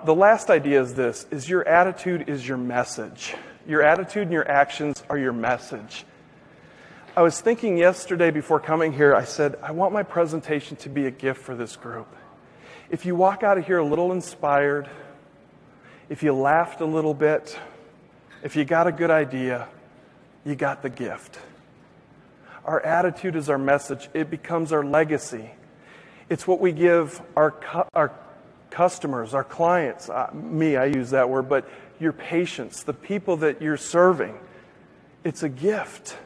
The last idea is this, is your attitude is your message. Your attitude and your actions are your message. I was thinking yesterday before coming here, I said, I want my presentation to be a gift for this group. If you walk out of here a little inspired, if you laughed a little bit, if you got a good idea, you got the gift. Our attitude is our message. It becomes our legacy. It's what we give our customers, our clients, I use that word, but your patients, the people that you're serving. It's a gift.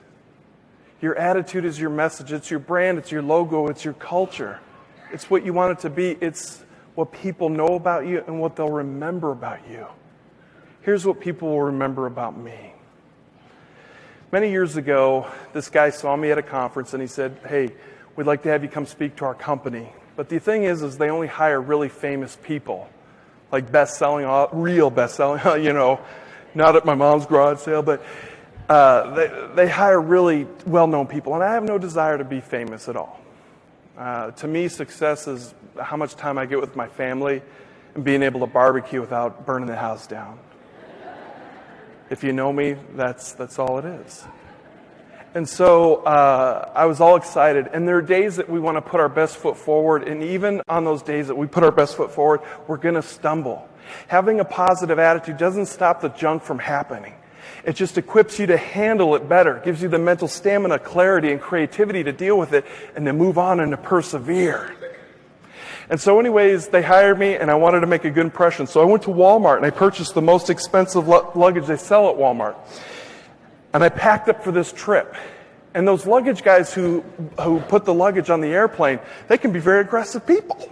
Your attitude is your message. It's your brand. It's your logo. It's your culture. It's what you want it to be. It's what people know about you and what they'll remember about you. Here's what people will remember about me. Many years ago, this guy saw me at a conference and he said, hey, we'd like to have you come speak to our company. But the thing is they only hire really famous people, like real best-selling, not at my mom's garage sale, but they hire really well-known people. And I have no desire to be famous at all. To me, success is how much time I get with my family and being able to barbecue without burning the house down. If you know me, that's all it is. And so I was all excited. And there are days that we want to put our best foot forward. And even on those days that we put our best foot forward, we're going to stumble. Having a positive attitude doesn't stop the junk from happening. It just equips you to handle it better, gives you the mental stamina, clarity, and creativity to deal with it and to move on and to persevere. And so anyways, they hired me and I wanted to make a good impression. So I went to Walmart and I purchased the most expensive luggage they sell at Walmart. And I packed up for this trip. And those luggage guys who put the luggage on the airplane, they can be very aggressive people.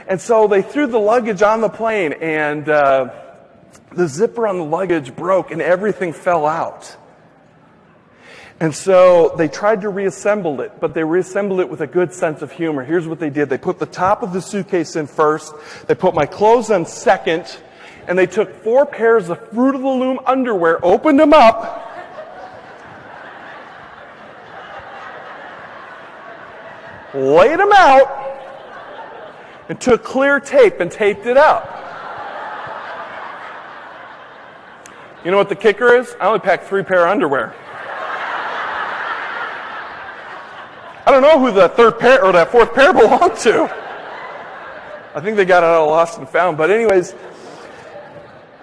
And so they threw the luggage on the plane and the zipper on the luggage broke and everything fell out. And so they tried to reassemble it, but they reassembled it with a good sense of humor. Here's what they did. They put the top of the suitcase in first, they put my clothes on second, and they took 4 pairs of Fruit of the Loom underwear, opened them up, laid them out, and took clear tape and taped it up. You know what the kicker is? I only packed 3 pair of underwear. I don't know who the 3rd pair or that 4th pair belonged to. I think they got it out of Lost and Found. But anyways,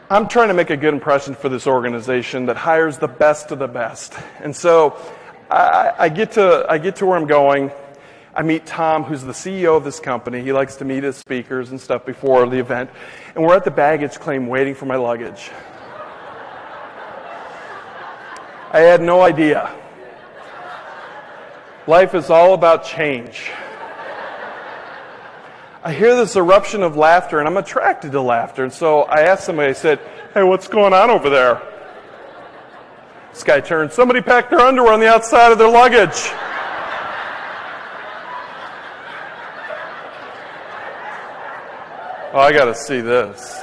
I'm trying to make a good impression for this organization that hires the best of the best. And so I get to where I'm going. I meet Tom, who's the CEO of this company. He likes to meet his speakers and stuff before the event. And we're at the baggage claim waiting for my luggage. I had no idea. Life is all about change. I hear this eruption of laughter, and I'm attracted to laughter. And so I asked somebody, I said, hey, what's going on over there? This guy turned, somebody packed their underwear on the outside of their luggage. Oh, I got to see this.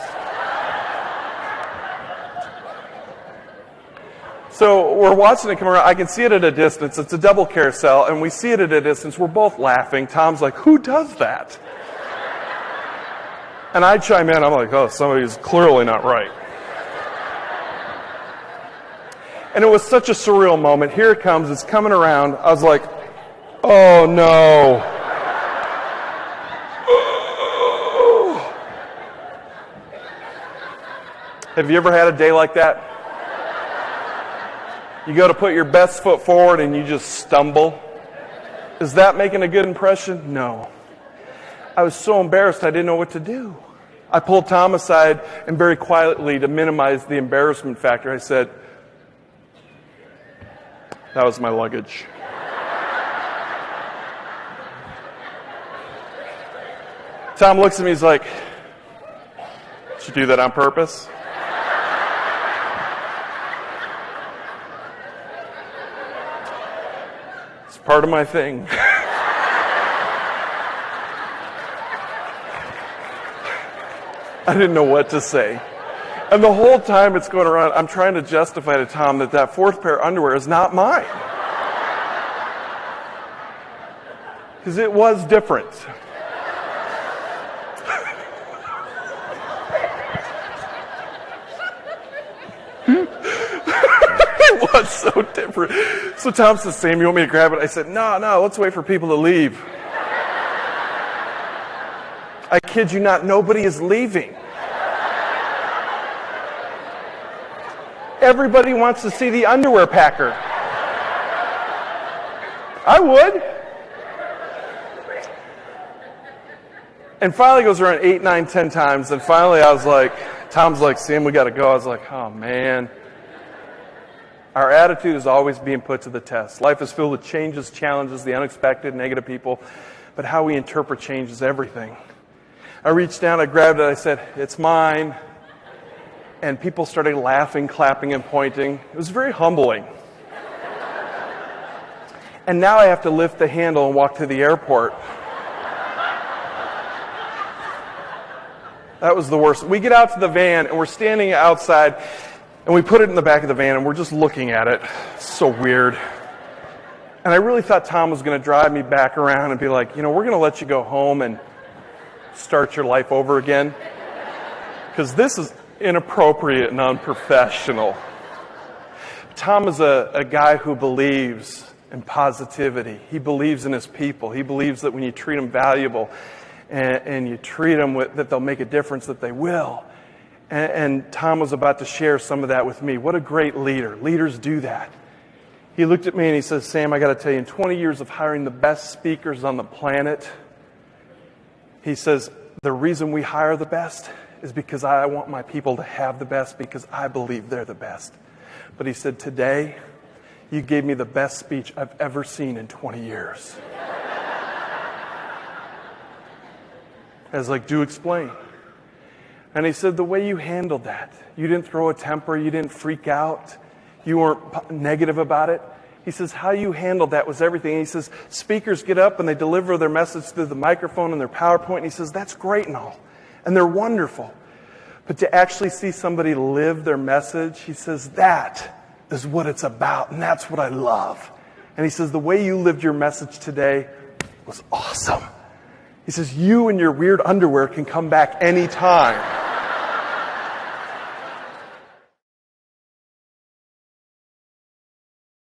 So we're watching it come around. I can see it at a distance. It's a double carousel, and we see it at a distance. We're both laughing. Tom's like, who does that? And I chime in. I'm like, oh, somebody's clearly not right. And it was such a surreal moment. Here it comes. It's coming around. I was like, oh, no. Have you ever had a day like that? You go to put your best foot forward and you just stumble. Is that making a good impression? No. I was so embarrassed I didn't know what to do. I pulled Tom aside and very quietly, to minimize the embarrassment factor, I said, that was my luggage. Tom looks at me, he's like, did you do that on purpose? Part of my thing. I didn't know what to say. And the whole time it's going around, I'm trying to justify to Tom that 4th pair of underwear is not mine. Because it was different. It was so different. So Tom says, Sam, you want me to grab it? I said, no, let's wait for people to leave. I kid you not, nobody is leaving. Everybody wants to see the underwear packer. I would. And finally it goes around 8, 9, 10 times. And finally I was like, Tom's like, Sam, we got to go. I was like, oh, man. Our attitude is always being put to the test. Life is filled with changes, challenges, the unexpected, negative people. But how we interpret change is everything. I reached down, I grabbed it, I said, it's mine. And people started laughing, clapping, and pointing. It was very humbling. And now I have to lift the handle and walk to the airport. That was the worst. We get out to the van, and we're standing outside, and we put it in the back of the van, and we're just looking at it. It's so weird. And I really thought Tom was going to drive me back around and be like, we're going to let you go home and start your life over again. Because this is inappropriate and unprofessional. Tom is a guy who believes in positivity. He believes in his people. He believes that when you treat them valuable and you treat them that they'll make a difference, that they will. And Tom was about to share some of that with me. What a great leader. Leaders do that. He looked at me and he says, Sam, I got to tell you, in 20 years of hiring the best speakers on the planet, he says, the reason we hire the best is because I want my people to have the best because I believe they're the best. But he said, today, you gave me the best speech I've ever seen in 20 years. I was like, do explain. And he said, the way you handled that, you didn't throw a temper, you didn't freak out, you weren't negative about it. He says, how you handled that was everything. And he says, speakers get up and they deliver their message through the microphone and their PowerPoint. And he says, that's great and all. And they're wonderful. But to actually see somebody live their message, he says, that is what it's about. And that's what I love. And he says, the way you lived your message today was awesome. He says, you and your weird underwear can come back anytime.